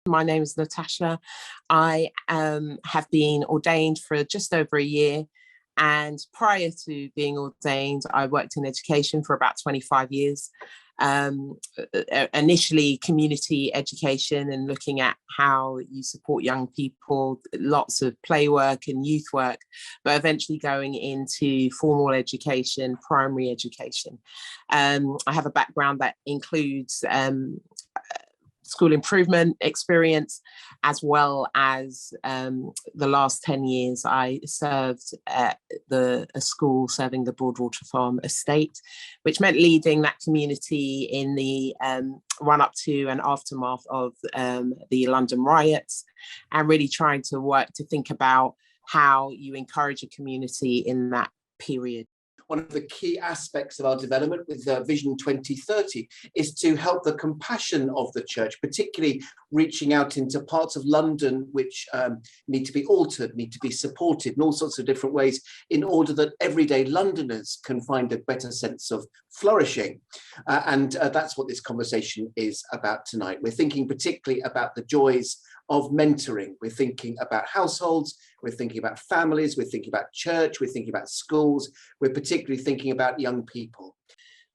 My name is Natasha. I have been ordained for just over a year. And prior to being ordained, I worked in education for about 25 years. Initially community education and looking at how you support young people, lots of play work and youth work, but eventually going into formal education, primary education. I have a background that includes school improvement experience, as well as the last 10 years I served at a school serving the Broadwater Farm estate, which meant leading that community in the run up to and aftermath of the London riots, and really trying to work to think about how you encourage a community in that period. One of the key aspects of our development with Vision 2030 is to help the compassion of the church, particularly reaching out into parts of London which need to be altered, need to be supported in all sorts of different ways, in order that everyday Londoners can find a better sense of flourishing. And that's what this conversation is about tonight. We're thinking particularly about the joys of mentoring. We're thinking about households, we're thinking about families, we're thinking about church, we're thinking about schools, we're particularly thinking about young people.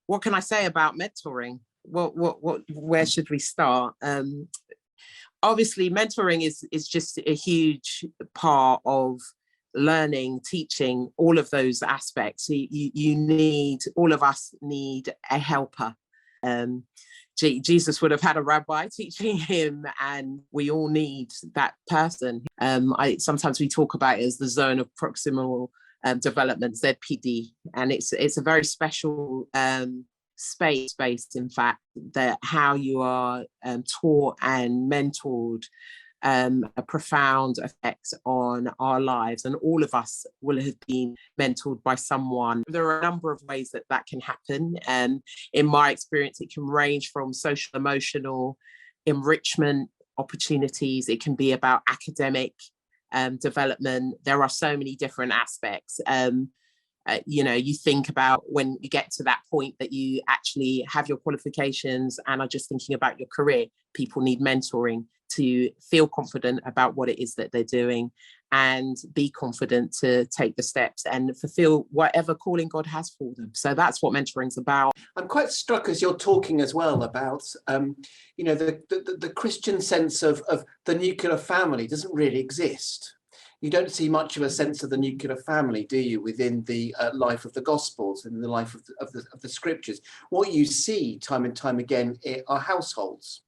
What can I say about mentoring? Where should we start? Obviously, mentoring is just a huge part of learning, teaching, all of those aspects. You need, all of us need a helper. Jesus would have had a rabbi teaching him, and we all need that person. Sometimes we talk about it as the zone of proximal development, ZPD, and it's a very special space, in fact, that how you are taught and mentored a profound effect on our lives, and all of us will have been mentored by someone. There are a number of ways that can happen, and in my experience it can range from social emotional enrichment opportunities. It can be about academic development. There are so many different aspects. You think about when you get to that point that you actually have your qualifications and are just thinking about your career, people need mentoring to feel confident about what it is that they're doing and be confident to take the steps and fulfill whatever calling God has for them. So that's what mentoring's about. I'm quite struck as you're talking as well about, the Christian sense of the nuclear family doesn't really exist. You don't see much of a sense of the nuclear family, do you, within the life of the Gospels and the life of the Scriptures? What you see time and time again are households.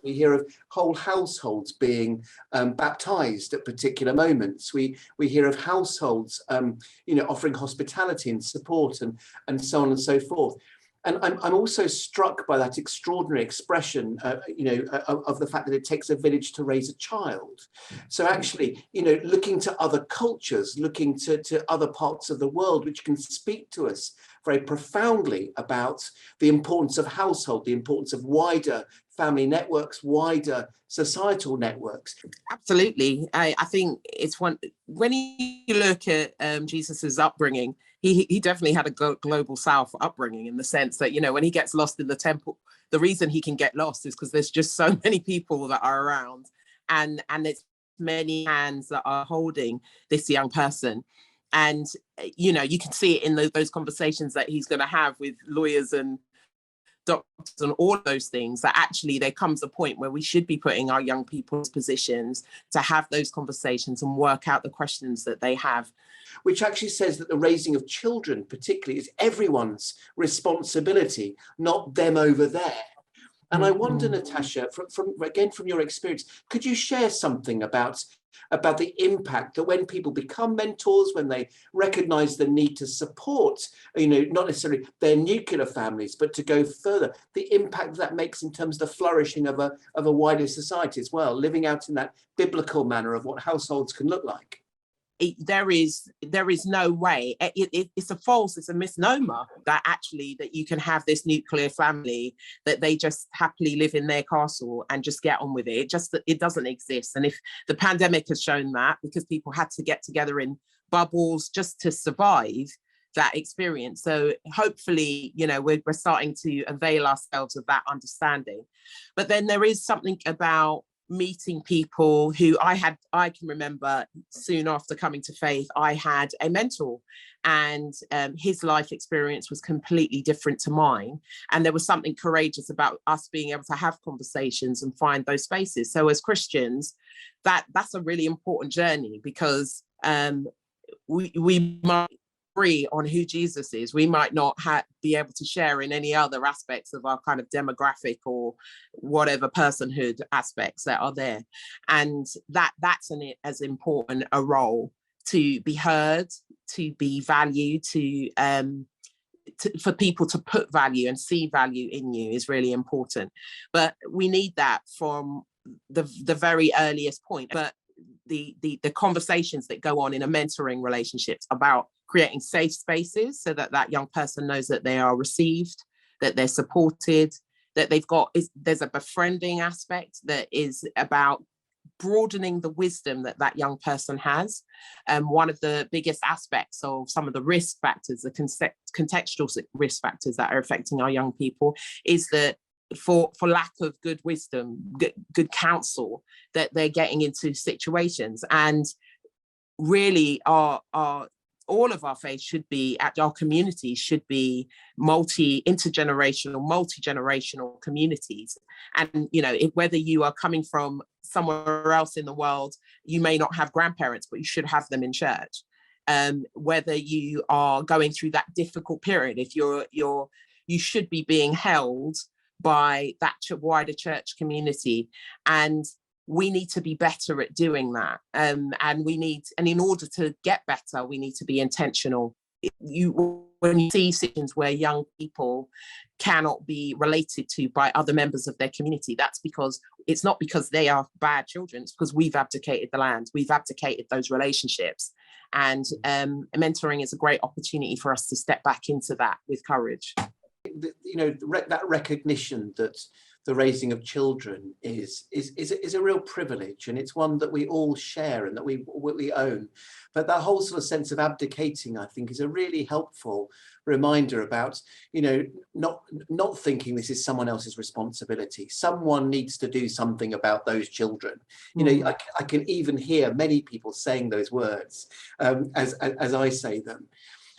We hear of whole households being baptized at particular moments. We hear of households, offering hospitality and support and so on and so forth. And I'm also struck by that extraordinary expression, of the fact that it takes a village to raise a child. So actually, looking to other cultures, looking to other parts of the world, which can speak to us very profoundly about the importance of household, the importance of wider family networks, wider societal networks. Absolutely. I think it's when you look at Jesus's upbringing, he definitely had a global South upbringing, in the sense that, when he gets lost in the temple, the reason he can get lost is because there's just so many people that are around, and it's many hands that are holding this young person. And, you can see it in those conversations that he's going to have with lawyers and doctors and all those things, that actually there comes a point where we should be putting our young people in positions to have those conversations and work out the questions that they have. Which actually says that the raising of children particularly is everyone's responsibility, not them over there. And I wonder, Natasha, from your experience, could you share something about the impact that when people become mentors, when they recognize the need to support, not necessarily their nuclear families, but to go further, the impact that makes in terms of the flourishing of a wider society as well, living out in that biblical manner of what households can look like? There is no way. It's a misnomer that you can have this nuclear family, that they just happily live in their castle and just get on with it. It doesn't exist. And if the pandemic has shown that, because people had to get together in bubbles just to survive that experience. So hopefully, we're starting to avail ourselves of that understanding. But then there is something about meeting people who I can remember soon after coming to faith, I had a mentor, and his life experience was completely different to mine. And there was something courageous about us being able to have conversations and find those spaces. So as Christians, that's a really important journey, because we might agree on who Jesus is. We might not be able to share in any other aspects of our kind of demographic or whatever personhood aspects that are there. And that's as important a role, to be heard, to be valued, for people to put value and see value in you is really important. But we need that from the very earliest point. But the conversations that go on in a mentoring relationships about creating safe spaces so that young person knows that they are received, that they're supported, that there's a befriending aspect that is about broadening the wisdom that young person has. One of the biggest aspects of some of the risk factors, the contextual risk factors that are affecting our young people, is that for lack of good wisdom, good counsel, that they're getting into situations. And really all of our faith should be, our communities should be multi-generational communities. And whether you are coming from somewhere else in the world, you may not have grandparents, but you should have them in church. Whether you are going through that difficult period, if you should be being held by that wider church community. And we need to be better at doing that. And in order to get better, we need to be intentional. When you see situations where young people cannot be related to by other members of their community, that's because it's not because they are bad children, it's because we've abdicated the land, we've abdicated those relationships. And mentoring is a great opportunity for us to step back into that with courage. That recognition that the raising of children is a real privilege, and it's one that we all share and that we own. But that whole sort of sense of abdicating, I think, is a really helpful reminder about, not thinking this is someone else's responsibility. Someone needs to do something about those children. I can even hear many people saying those words as I say them.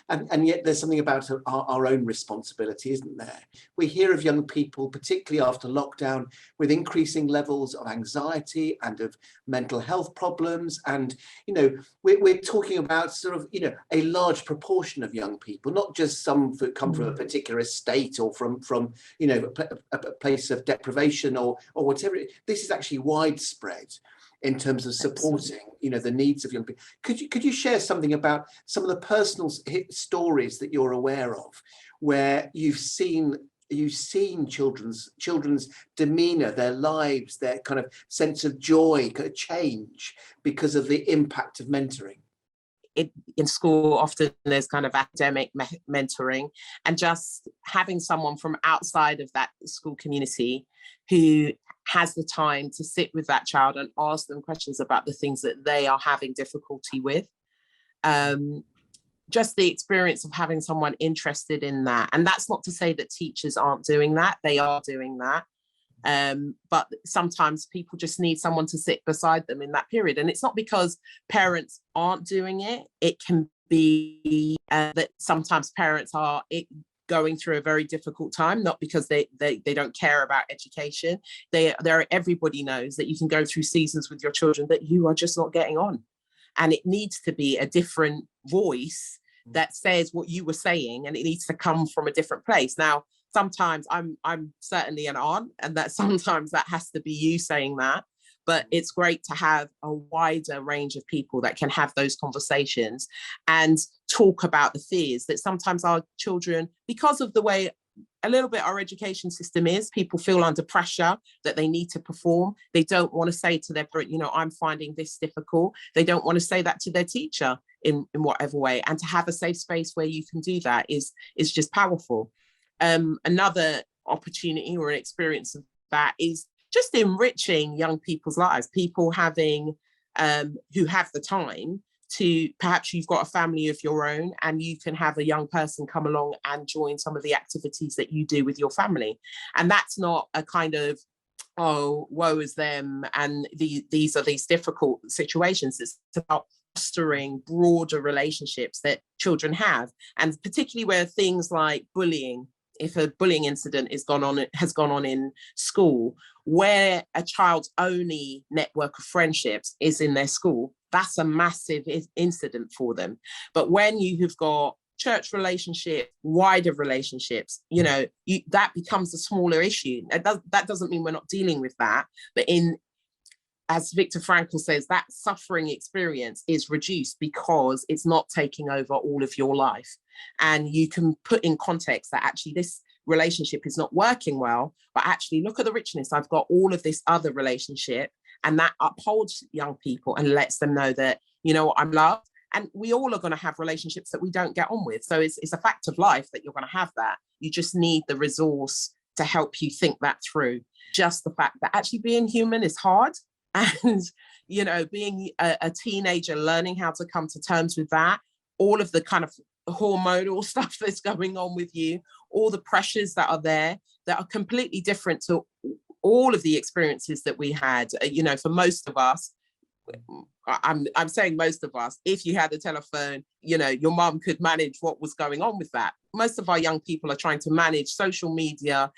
And yet there's something about our own responsibility, isn't there? We hear of young people, particularly after lockdown, with increasing levels of anxiety and of mental health problems. And, we're talking about sort of, a large proportion of young people, not just some that come from a particular estate or from a place of deprivation or whatever. This is actually widespread in terms of supporting, the needs of young people. Could you share something about some of the personal stories that you're aware of, where you've seen children's demeanor, their lives, their kind of sense of joy kind of change because of the impact of mentoring? In school, often there's kind of academic mentoring, and just having someone from outside of that school community who has the time to sit with that child and ask them questions about the things that they are having difficulty with. Just the experience of having someone interested in that. And that's not to say that teachers aren't doing that, they are doing that. But sometimes people just need someone to sit beside them in that period. And it's not because parents aren't doing it. It can be that sometimes parents are going through a very difficult time, not because they don't care about education. Everybody knows that you can go through seasons with your children that you are just not getting on. And it needs to be a different voice that says what you were saying, and it needs to come from a different place. Now, sometimes I'm certainly an aunt, and that sometimes that has to be you saying that. But it's great to have a wider range of people that can have those conversations and talk about the fears that sometimes our children, because of the way a little bit our education system is, people feel under pressure that they need to perform. They don't want to say to their parent, I'm finding this difficult. They don't want to say that to their teacher in whatever way. And to have a safe space where you can do that is just powerful. Another opportunity or an experience of that is just enriching young people's lives, people having who have the time to, perhaps you've got a family of your own and you can have a young person come along and join some of the activities that you do with your family. And that's not a kind of oh, woe is them, and these are these difficult situations. It's about fostering broader relationships that children have, and particularly where things like bullying, if a bullying incident has gone on in school, where a child's only network of friendships is in their school, that's a massive incident for them. But when you have got church relationship, wider relationships, that becomes a smaller issue. That doesn't mean we're not dealing with that, but as Viktor Frankl says, that suffering experience is reduced because it's not taking over all of your life. And you can put in context that actually this relationship is not working well, but actually look at the richness. I've got all of this other relationship, and that upholds young people and lets them know that, I'm loved. And we all are going to have relationships that we don't get on with. So it's a fact of life that you're going to have that. You just need the resource to help you think that through. Just the fact that actually being human is hard. And, being a teenager, learning how to come to terms with that, all of the kind of hormonal stuff that's going on with you, all the pressures that are there that are completely different to all of the experiences that we had. For most of us, I'm saying most of us, if you had a telephone, your mum could manage what was going on with that. Most of our young people are trying to manage social media,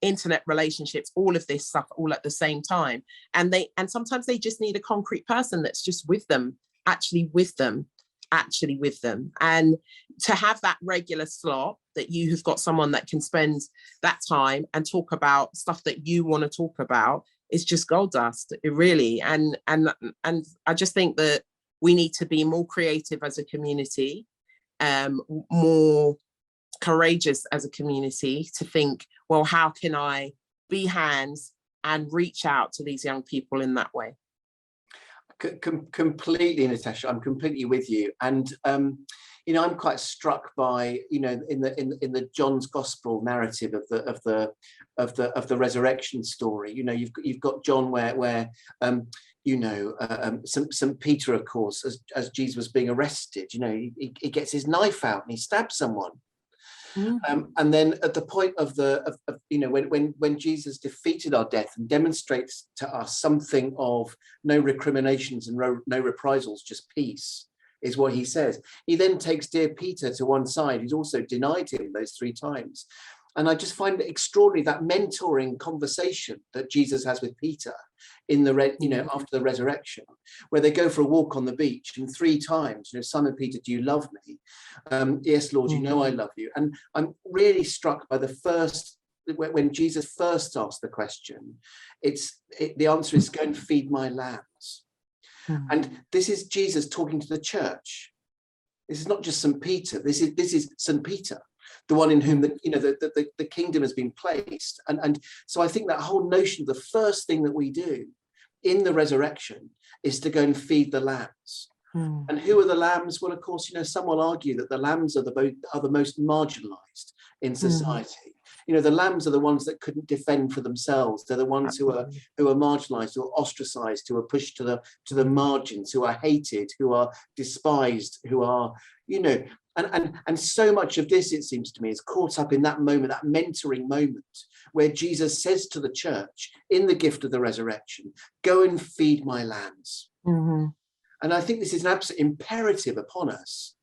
internet relationships, all of this stuff all at the same time. And sometimes they just need a concrete person that's just with them, actually with them. And to have that regular slot that you have got someone that can spend that time and talk about stuff that you want to talk about is just gold dust, really. And I just think that we need to be more creative as a community, more courageous as a community to think, well, how can I be hands and reach out to these young people in that way? Completely, Natasha. I'm completely with you. And I'm quite struck by, in the John's Gospel narrative of the resurrection story. You've got John where St. Peter, of course, as Jesus was being arrested, he gets his knife out and he stabs someone. And then at the point of when Jesus defeated our death and demonstrates to us something of no recriminations and no reprisals, just peace, is what he says. He then takes dear Peter to one side, who's also denied him those 3 times. And I just find it extraordinary, that mentoring conversation that Jesus has with Peter after the resurrection, where they go for a walk on the beach, and 3 times, Simon Peter, do you love me? Yes, Lord, you know I love you. And I'm really struck by when Jesus first asked the question, the answer is, go and feed my lambs. And this is Jesus talking to the church. This is not just St. Peter. This is St. Peter, the one in whom the kingdom has been placed. And so I think that whole notion of the first thing that we do in the resurrection is to go and feed the lambs. And who are the lambs? Well, of course, some will argue that the lambs are the most marginalized in society. The lambs are the ones that couldn't defend for themselves. They're the ones who are marginalized, who are ostracized, who are pushed to the margins, who are hated, who are despised, who are, and so much of this, it seems to me, is caught up in that moment, that mentoring moment, where Jesus says to the church in the gift of the resurrection, go and feed my lambs. And I think this is an absolute imperative upon us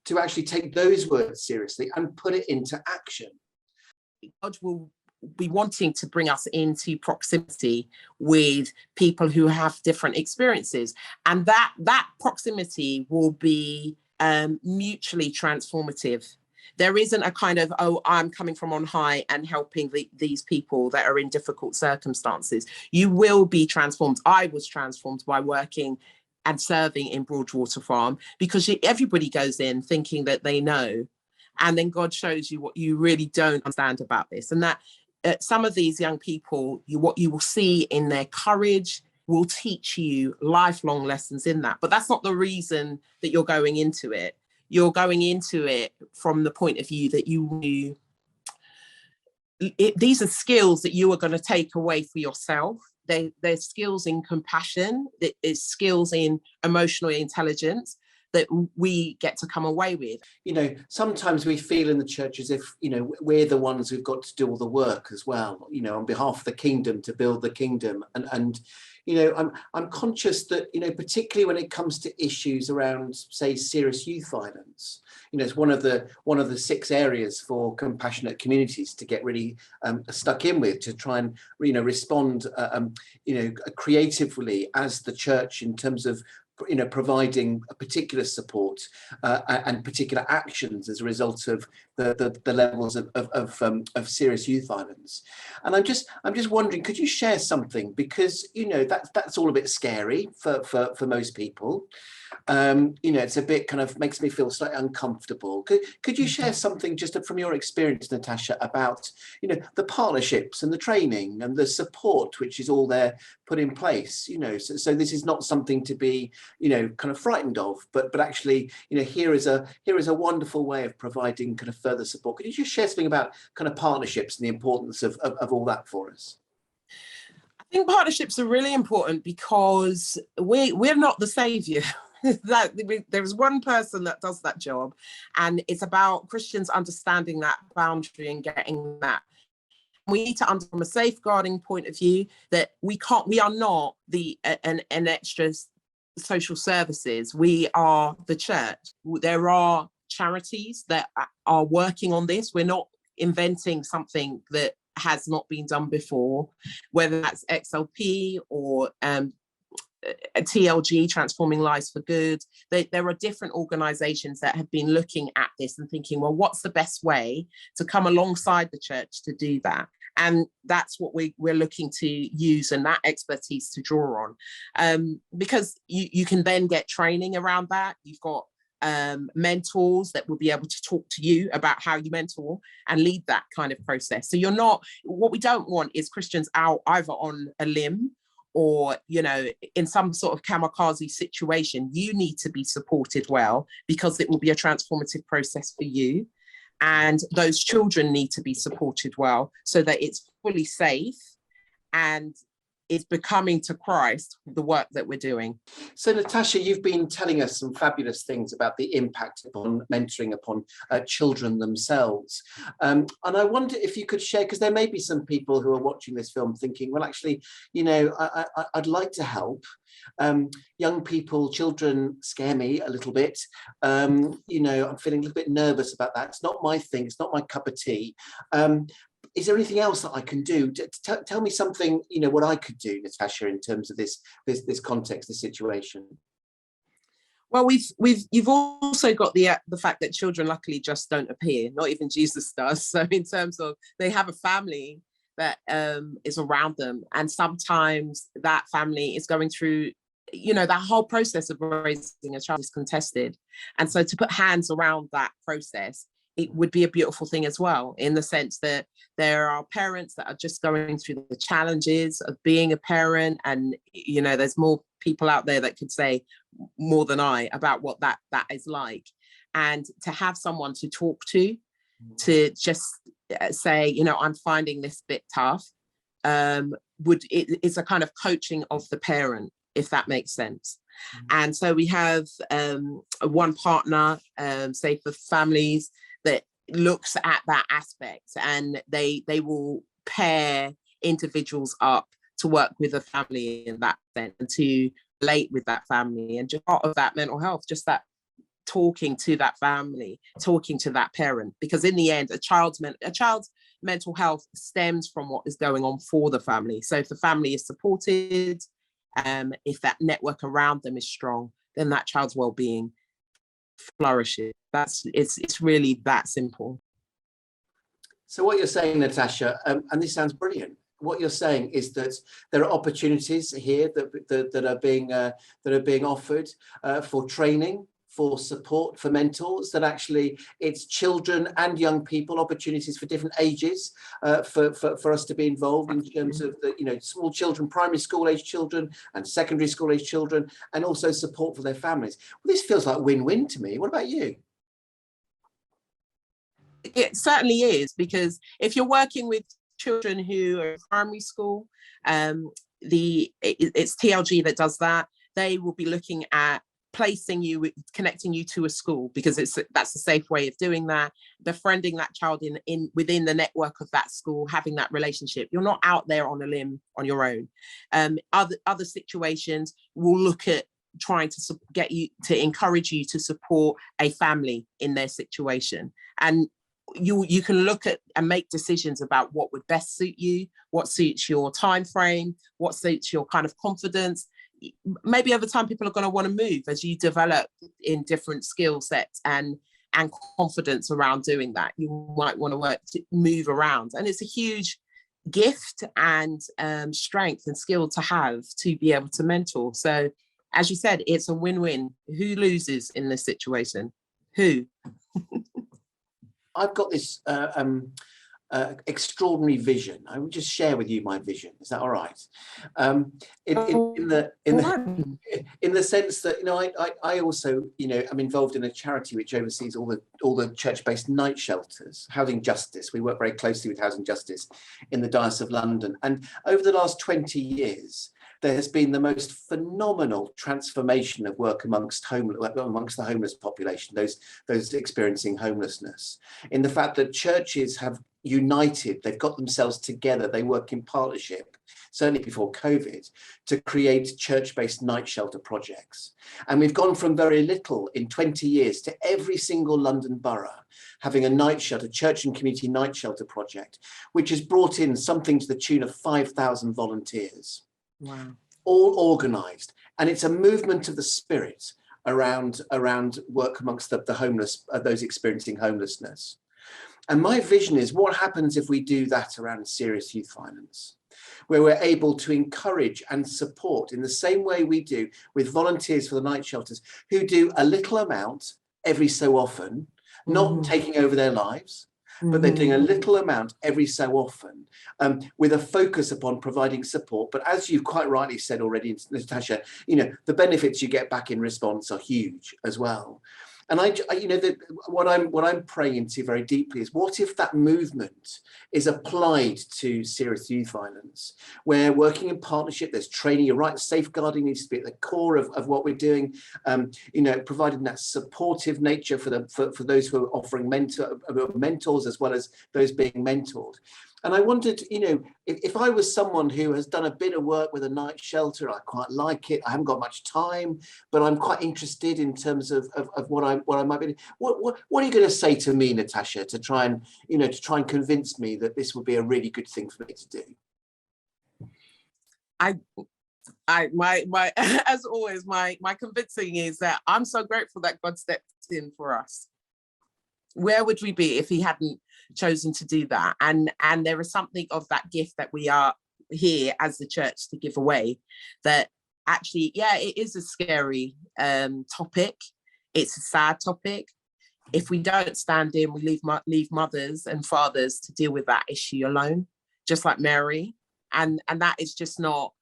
to actually take those words seriously and put it into action. God will be wanting to bring us into proximity with people who have different experiences, and that proximity will be mutually transformative. There isn't a kind of, I'm coming from on high and helping these people that are in difficult circumstances. You will be transformed. I was transformed by working and serving in Broadwater Farm, because everybody goes in thinking that they know, and then God shows you what you really don't understand about this. And that some of these young people, what you will see in their courage will teach you lifelong lessons in that. But that's not the reason that you're going into it. You're going into it from the point of view that you knew these are skills that you are going to take away for yourself. There's skills in compassion, there's skills in emotional intelligence, that we get to come away with. You know, sometimes we feel in the church as if, you know, we're the ones who've got to do all the work as well, you know, on behalf of the kingdom, to build the kingdom. And you know, I'm conscious that, you know, particularly when it comes to issues around, say, serious youth violence, you know, it's one of the 6 areas for compassionate communities to get really stuck in with, to try and, you know, respond, you know, creatively as the church, in terms of, you know, providing a particular support and particular actions as a result of the levels of serious youth violence. And I'm just wondering, could you share something, because, you know, that's all a bit scary for most people. You know, it's a bit kind of makes me feel slightly uncomfortable. Could you share something just from your experience, Natasha, about, you know, the partnerships and the training and the support which is all there put in place? You know, so this is not something to be, you know, kind of frightened of, but actually, you know, here is a wonderful way of providing kind of further support. Could you just share something about kind of partnerships and the importance of all that for us? I think partnerships are really important because we're not the savior. There's one person that does that job, and it's about Christians understanding that boundary and getting that. We need to understand from a safeguarding point of view that we are not an extra social services. We are the church. There are charities that are working on this. We're not inventing something that has not been done before, whether that's XLP or a TLG, Transforming Lives for Good. There are different organizations that have been looking at this and thinking, well, what's the best way to come alongside the church to do that? And that's what we're looking to use, and that expertise to draw on, because you can then get training around that. You've got mentors that will be able to talk to you about how you mentor and lead that kind of process. So what we don't want is Christians out either on a limb or, you know, in some sort of kamikaze situation. You need to be supported well, because it will be a transformative process for you. And those children need to be supported well so that it's fully safe and is becoming to Christ the work that we're doing. So, Natasha, you've been telling us some fabulous things about the impact upon mentoring upon children themselves. And I wonder if you could share, because there may be some people who are watching this film thinking, well, actually, you know, I'd like to help. Young people, children scare me a little bit. You know, I'm feeling a little bit nervous about that. It's not my thing. It's not my cup of tea. Is there anything else that I can do? Tell me something, you know, what I could do, Natasha, in terms of this context, this situation. Well, you've also got the fact that children luckily just don't appear. Not even Jesus does. So in terms of, they have a family that is around them, and sometimes that family is going through, you know, that whole process of raising a child is contested, and so to put hands around that process, it would be a beautiful thing as well, in the sense that there are parents that are just going through the challenges of being a parent. And, you know, there's more people out there that could say more than I about what that is like. And to have someone to talk to just say, you know, I'm finding this bit tough, it's a kind of coaching of the parent, if that makes sense. And so we have one partner, say for families, that looks at that aspect, and they will pair individuals up to work with a family in that sense, and to relate with that family, and just part of that mental health, just that talking to that family, talking to that parent, because in the end, a child's mental health stems from what is going on for the family. So if the family is supported, if that network around them is strong, then that child's well-being flourishes. It's really that simple. So what you're saying, Natasha, and this sounds brilliant, what you're saying is that there are opportunities here that are being offered for training, for support, for mentors, that actually it's children and young people, opportunities for different ages for us to be involved in terms of the, you know, small children, primary school age children and secondary school age children, and also support for their families. Well, this feels like win-win to me. What about you? It certainly is, because if you're working with children who are in primary school, it's TLG that does that. They will be looking at placing you, connecting you to a school, because that's a safe way of doing that, befriending that child in within the network of that school, having that relationship. You're not out there on a limb on your own. Other situations will look at trying to get you to encourage you to support a family in their situation, and you can look at and make decisions about what would best suit you, what suits your time frame, what suits your kind of confidence. Maybe over time people are going to want to move as you develop in different skill sets and confidence around doing that. You might want to move around, and it's a huge gift and strength and skill to have, to be able to mentor. So as you said, it's a win-win. Who loses in this situation? Who? I've got this extraordinary vision. I will just share with you my vision. Is that all right? In the sense that, you know, I also, you know, I'm involved in a charity which oversees all the church-based night shelters, Housing Justice. We work very closely with Housing Justice in the Diocese of London. And over the last 20 years, there has been the most phenomenal transformation of work amongst the homeless population, those experiencing homelessness, in the fact that churches have united, they've got themselves together, they work in partnership, certainly before COVID, to create church-based night shelter projects. And we've gone from very little in 20 years to every single London borough having a night shelter, church and community night shelter project, which has brought in something to the tune of 5,000 volunteers. Wow. All organised, and it's a movement of the spirit around work amongst the homeless, those experiencing homelessness. And my vision is, what happens if we do that around serious youth violence, where we're able to encourage and support in the same way we do with volunteers for the night shelters, who do a little amount every so often, not taking over their lives, but they're doing a little amount every so often, with a focus upon providing support. But as you quite rightly said already, Natasha, you know, the benefits you get back in response are huge as well. And I you know, what I'm praying into very deeply is, what if that movement is applied to serious youth violence, where working in partnership, there's training, you're right, safeguarding needs to be at the core of what we're doing, you know, providing that supportive nature for those who are offering mentors as well as those being mentored. And I wondered, you know, if I was someone who has done a bit of work with a night shelter, I quite like it, I haven't got much time, but I'm quite interested in terms of what I might be. What are you going to say to me, Natasha, to try and, you know, to try and convince me that this would be a really good thing for me to do? My as always, my convincing is that I'm so grateful that God stepped in for us. Where would we be if he hadn't chosen to do that? And there is something of that gift that we are here as the church to give away, that actually, yeah, it is a scary topic. It's a sad topic. If we don't stand in, we leave mothers and fathers to deal with that issue alone, just like Mary. And that is just not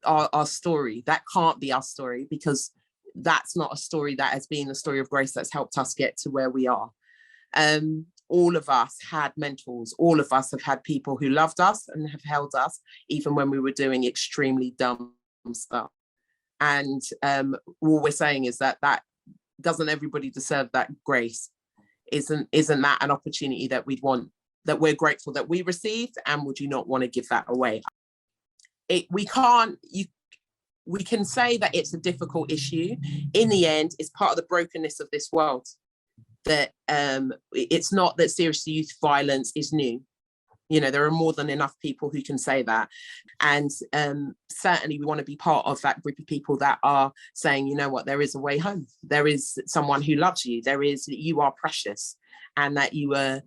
our story. That can't be our story, because that's not a story that has been a story of grace that's helped us get to where we are. All of us had mentors. All of us have had people who loved us and have held us, even when we were doing extremely dumb stuff. And all we're saying is that doesn't everybody deserve that grace? Isn't that an opportunity that we'd want, that we're grateful that we received, and would you not want to give that away? We can say that it's a difficult issue. In the end, it's part of the brokenness of this world. That it's not that serious youth violence is new. You know, there are more than enough people who can say that. And certainly we want to be part of that group of people that are saying, you know what, there is a way home. There is someone who loves you. You are precious, and that you were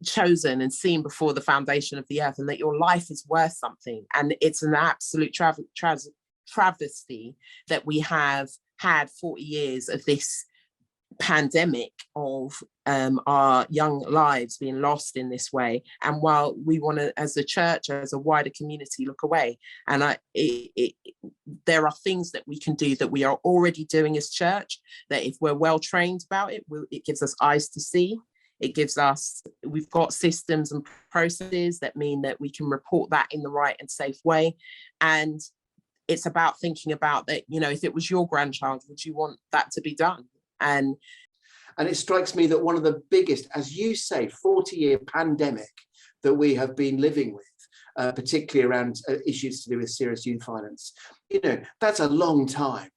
chosen and seen before the foundation of the earth, and that your life is worth something. And it's an absolute travesty that we have had 40 years of this pandemic of our young lives being lost in this way. And while we want to, as a church, as a wider community, look away, and there are things that we can do that we are already doing as church, that if we're well trained about it, it gives us eyes to see. We've got systems and processes that mean that we can report that in the right and safe way. And it's about thinking about that, you know, if it was your grandchild, would you want that to be done? And it strikes me that one of the biggest, as you say, 40-year pandemic that we have been living with, particularly around issues to do with serious youth violence, you know, that's a long time.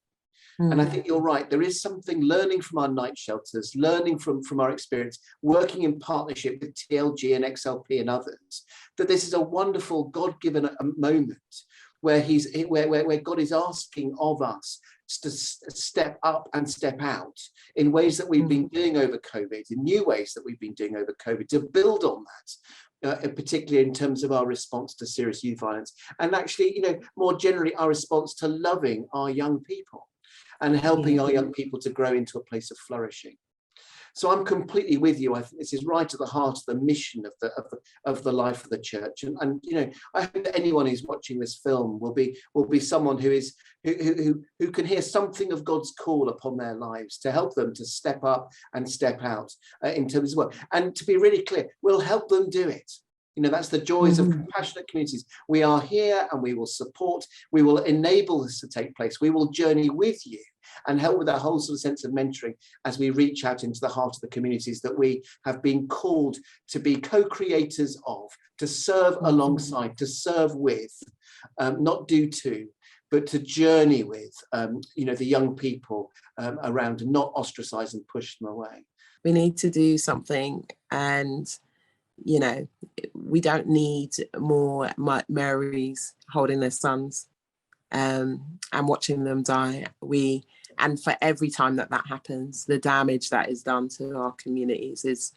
And I think you're right. There is something, learning from our night shelters, learning from our experience, working in partnership with TLG and XLP and others, that this is a wonderful God-given moment where where God is asking of us to step up and step out in ways that we've been doing over COVID, in new ways that we've been doing over COVID, to build on that. Particularly in terms of our response to serious youth violence, and actually, you know, more generally, our response to loving our young people and helping our young people to grow into a place of flourishing. So I'm completely with you. I think this is right at the heart of the mission of the life of the church. And you know, I hope that anyone who's watching this film will be someone who can hear something of God's call upon their lives to help them to step up and step out in terms of work. And to be really clear, we'll help them do it. You know, that's the joys of compassionate communities. We are here and we will support, we will enable this to take place. We will journey with you and help with that whole sort of sense of mentoring as we reach out into the heart of the communities that we have been called to be co-creators of, to serve alongside, to serve with, not do to, but to journey with, you know, the young people around, and not ostracize and push them away. We need to do something, and you know, we don't need more Marys holding their sons and watching them die. And for every time that happens, the damage that is done to our communities, is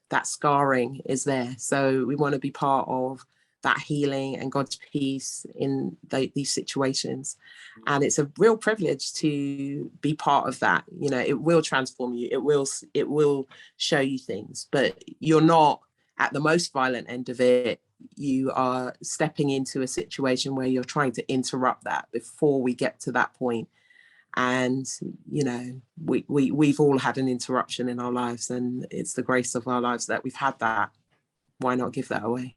that scarring is there. So we want to be part of that healing and God's peace in these situations. And it's a real privilege to be part of that. You know, it will transform you. It will show you things, but you're not at the most violent end of it. You are stepping into a situation where you're trying to interrupt that before we get to that point. And, you know, we've all had an interruption in our lives, and it's the grace of our lives that we've had that. Why not give that away?